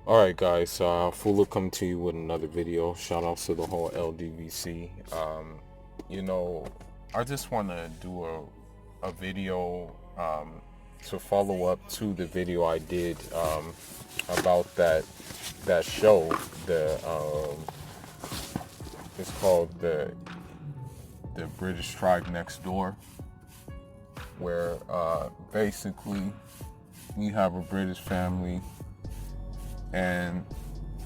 Alright guys, Fuller come to you with another video. Shout out to the whole LDVC. You know, I just want to do a video to follow up to the video I did about that show. It's called the British Tribe Next Door, where basically we have a British family and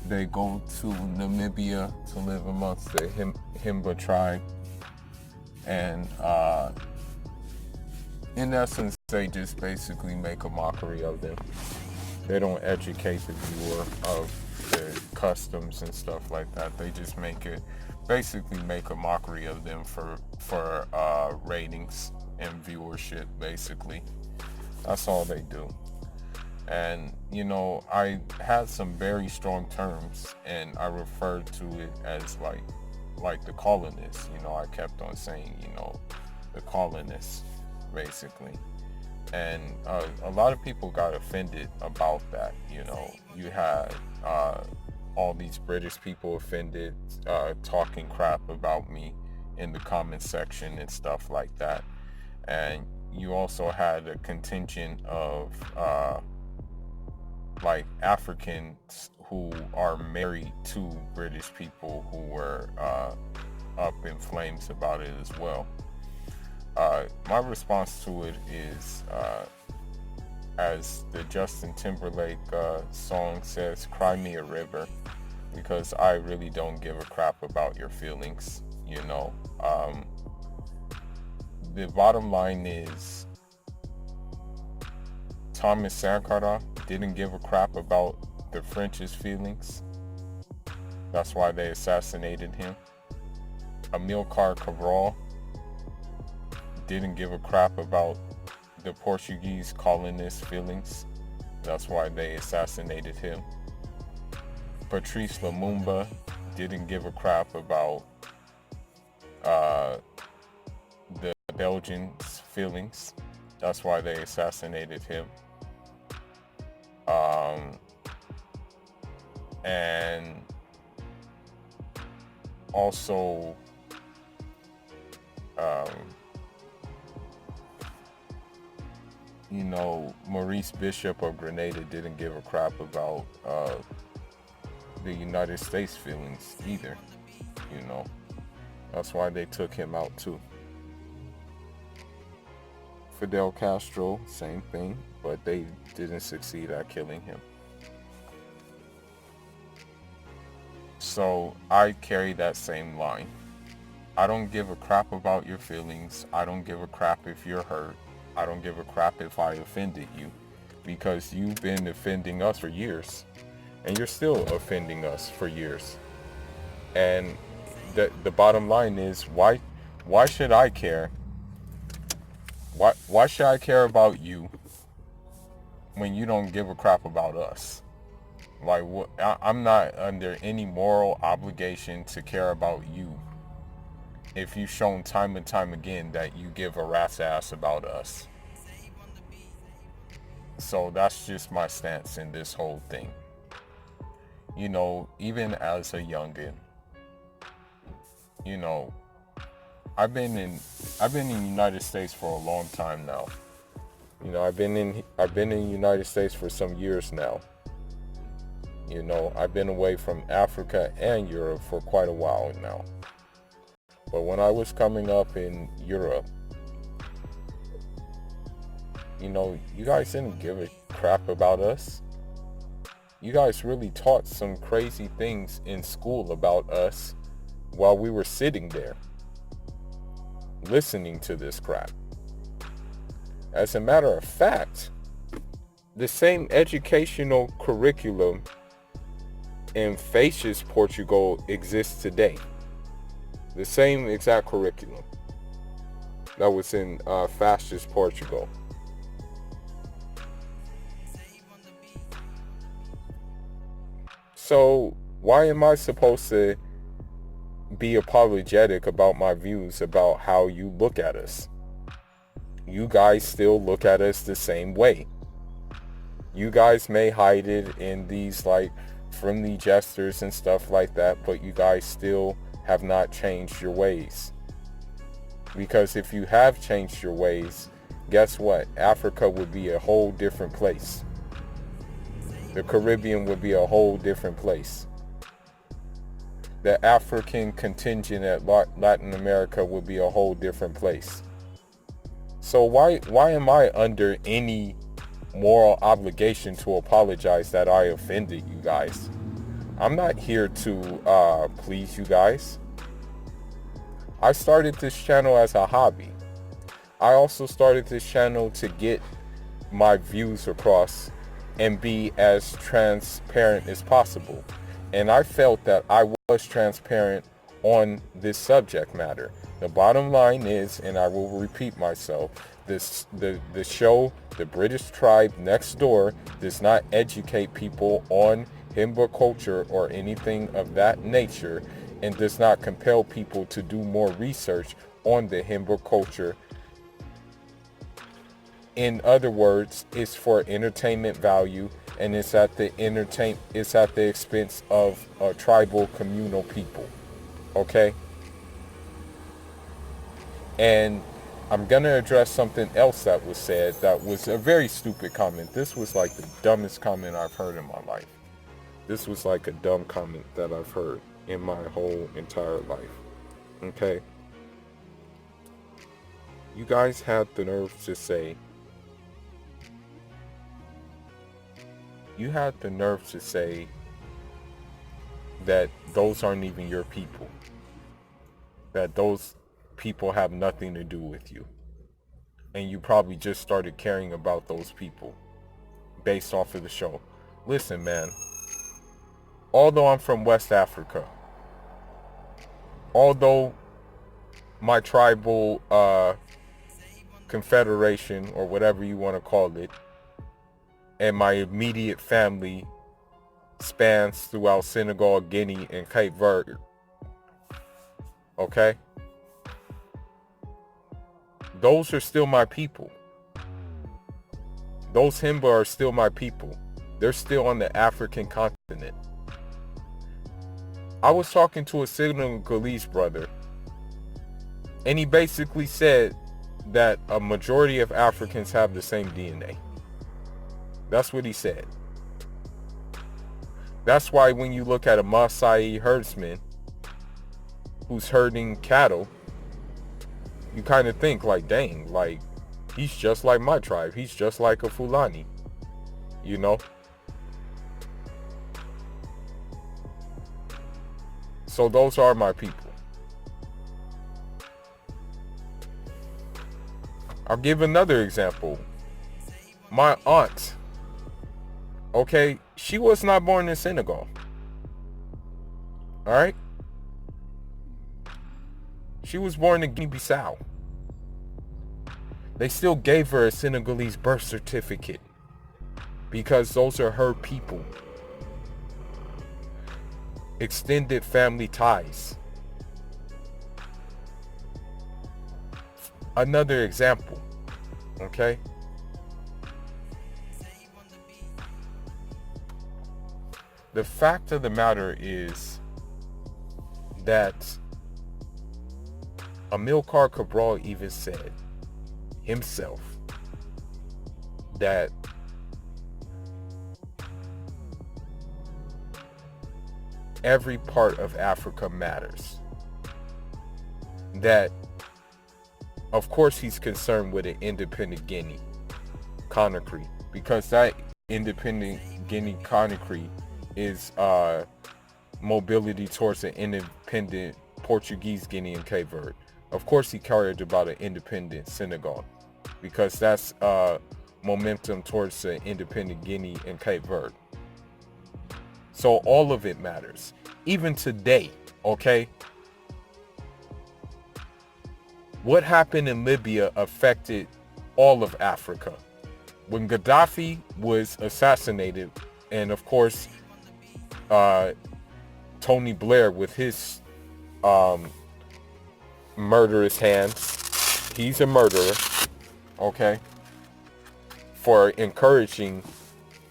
they go to Namibia to live amongst the Himba tribe, and in essence they just basically make a mockery of them. They don't educate the viewer of the customs and stuff like that. They just basically make a mockery of them for ratings and viewership. Basically, that's all they do. And you know, I had some very strong terms, and I referred to it as like the colonists. You know, I kept on saying, you know, the colonists, basically. And a lot of people got offended about that. You know, you had all these British people offended, talking crap about me in the comment section and stuff like that. And you also had a contingent of like Africans who are married to British people who were up in flames about it as well. My response to it is, as the Justin Timberlake song says, "Cry me a river," because I really don't give a crap about your feelings. You know, the bottom line is Thomas Sankara didn't give a crap about the French's feelings. That's why they assassinated him. Amilcar Cabral didn't give a crap about the Portuguese colonists' feelings. That's why they assassinated him. Patrice Lumumba didn't give a crap about the Belgians' feelings. That's why they assassinated him. And also you know, Maurice Bishop of Grenada didn't give a crap about the United States feelings either. You know, that's why they took him out too. Fidel Castro, same thing, but they didn't succeed at killing him. So I carry that same line. I don't give a crap about your feelings. I don't give a crap if you're hurt. I don't give a crap if I offended you, because you've been offending us for years, and you're still offending us for years. And the bottom line is, why should I care? Why should I care about you when you don't give a crap about us? Like, I'm not under any moral obligation to care about you if you've shown time and time again that you give a rat's ass about us. So that's just my stance in this whole thing. You know, even as a youngin, you know, I've been in the United States for a long time now. You know, I've been in the United States for some years now. You know, I've been away from Africa and Europe for quite a while now. But when I was coming up in Europe, you know, you guys didn't give a crap about us. You guys really taught some crazy things in school about us while we were sitting there listening to this crap. As a matter of fact, the same educational curriculum in fascist Portugal exists today. The same exact curriculum that was in fascist Portugal. So why am I supposed to be apologetic about my views about how you look at us? You guys still look at us the same way. You guys may hide it in these like friendly gestures and stuff like that, but you guys still have not changed your ways. Because if you have changed your ways, guess what? Africa would be a whole different place. The Caribbean would be a whole different place. The African contingent at Latin America would be a whole different place. So why am I under any moral obligation to apologize that I offended you guys? I'm not here to please you guys. I started this channel as a hobby. I also started this channel to get my views across and be as transparent as possible. And I felt that I was transparent on this subject matter. The bottom line is, and I will repeat myself, the show, The British Tribe Next Door, does not educate people on Himba culture or anything of that nature, and does not compel people to do more research on the Himba culture. In other words, it's for entertainment value, and it's at the expense of tribal communal people. Okay? And I'm going to address something else that was said that was a very stupid comment. This was like the dumbest comment I've heard in my life. This was like a dumb comment that I've heard in my whole entire life. Okay? You guys had the nerve to say, that those aren't even your people. That those people have nothing to do with you. And you probably just started caring about those people based off of the show. Listen, man. Although I'm from West Africa, although my tribal confederation, or whatever you want to call it, and my immediate family spans throughout Senegal, Guinea, and Cape Verde, okay? Those are still my people. Those Himba are still my people. They're still on the African continent. I was talking to a Senegalese brother, and he basically said that a majority of Africans have the same DNA. That's what he said. That's why when you look at a Maasai herdsman who's herding cattle, you kind of think like, dang, like, he's just like my tribe. He's just like a Fulani, you know? So those are my people. I'll give another example. My aunt, okay, she was not born in Senegal. All right? She was born in Guinea-Bissau. They still gave her a Senegalese birth certificate because those are her people. Extended family ties. Another example, okay? The fact of the matter is that Amilcar Cabral even said himself that every part of Africa matters. That, of course, he's concerned with an independent Guinea Conakry, because that independent Guinea Conakry is mobility towards an independent Portuguese Guinea and Cape Verde. Of course, he cared about an independent Senegal, because that's momentum towards an independent Guinea and Cape Verde. So all of it matters. Even today, okay? What happened in Libya affected all of Africa. When Gaddafi was assassinated, and of course, Tony Blair with his murderous hands, he's a murderer, okay, for encouraging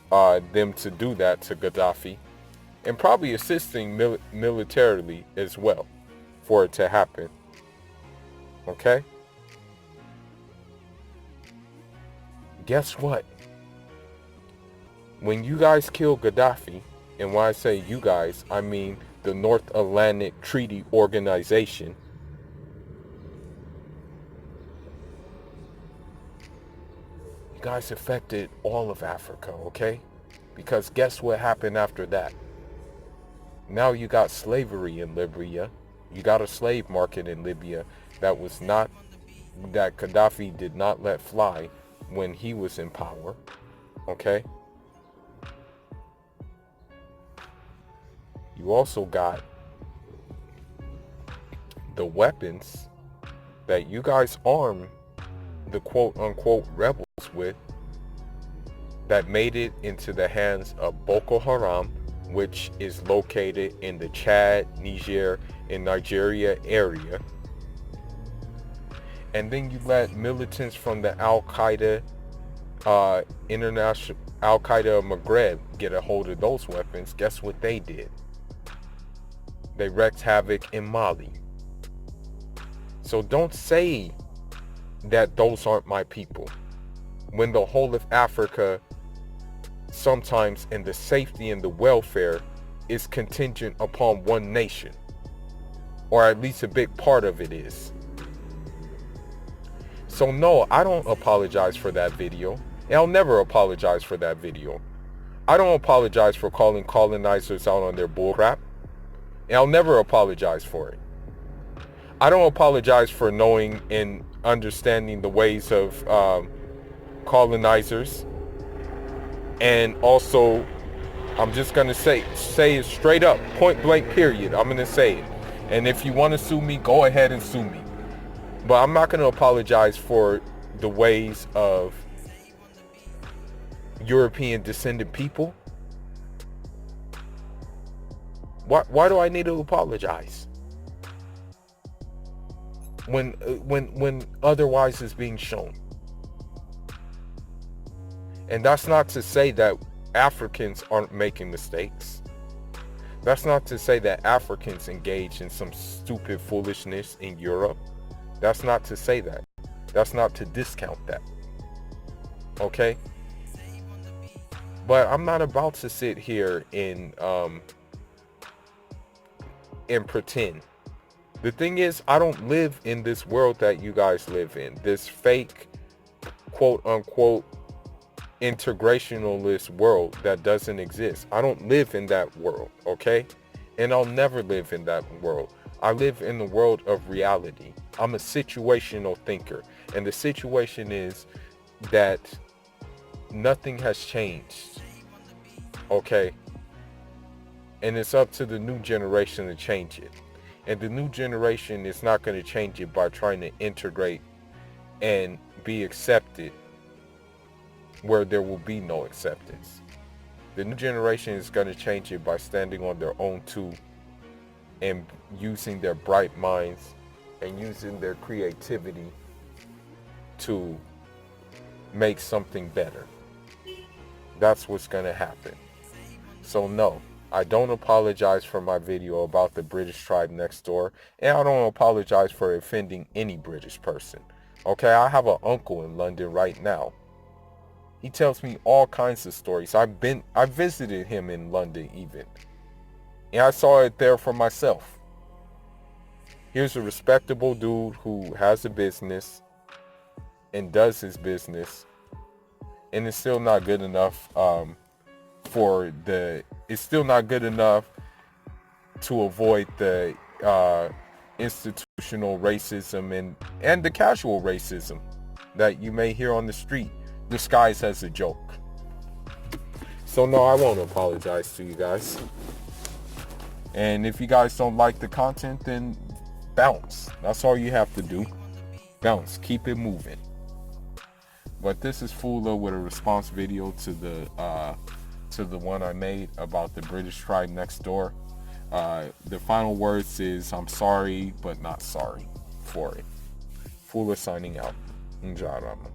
them to do that to Gaddafi, and probably assisting militarily as well for it to happen. Okay? Guess what? When you guys kill Gaddafi, and when I say you guys, I mean the North Atlantic Treaty Organization, you guys affected all of Africa, okay? Because guess what happened after that? Now you got slavery in Libya. You got a slave market in Libya that Gaddafi did not let fly when he was in power, okay? You also got the weapons that you guys arm the quote-unquote rebels with, that made it into the hands of Boko Haram, which is located in the Chad, Niger, and Nigeria area. And then you let militants from the Al-Qaeda, international Al-Qaeda Maghreb, get a hold of those weapons. Guess what they did? They wreaked havoc in Mali. So don't say that those aren't my people, when the whole of Africa, sometimes in the safety and the welfare, is contingent upon one nation, or at least a big part of it is. So no, I don't apologize for that video, and I'll never apologize for that video. I don't apologize for calling colonizers out on their bullcrap, and I'll never apologize for it. I don't apologize for knowing and understanding the ways of colonizers. And also, I'm just going to say it straight up, point blank period. I'm going to say it. And if you want to sue me, go ahead and sue me. But I'm not going to apologize for the ways of European descendant people. Why do I need to apologize when otherwise is being shown? And that's not to say that Africans aren't making mistakes. That's not to say that Africans engage in some stupid foolishness in Europe. That's not to say that. That's not to discount that. Okay? But I'm not about to sit here and pretend. The thing is, I don't live in this world that you guys live in. This fake, quote unquote, integrationalist world that doesn't exist. I don't live in that world, okay? And I'll never live in that world. I live in the world of reality. I'm a situational thinker. And the situation is that nothing has changed, okay? And it's up to the new generation to change it. And the new generation is not going to change it by trying to integrate and be accepted where there will be no acceptance. The new generation is going to change it by standing on their own two and using their bright minds and using their creativity to make something better. That's what's going to happen. So no, I don't apologize for my video about the British tribe next door, and I don't apologize for offending any British person. Okay, I have an uncle in London right now. He tells me all kinds of stories. I visited him in London even, and I saw it there for myself. Here's a respectable dude who has a business and does his business, and it's still not good enough it's still not good enough to avoid the institutional racism and the casual racism that you may hear on the street disguised as a joke. So no, I won't apologize to you guys. And if you guys don't like the content, then bounce. That's all you have to do. Bounce. Keep it moving. But this is Fula with a response video to the one I made about the British tribe next door. The final words is, I'm sorry, but not sorry for it. Fula signing out. Njarama.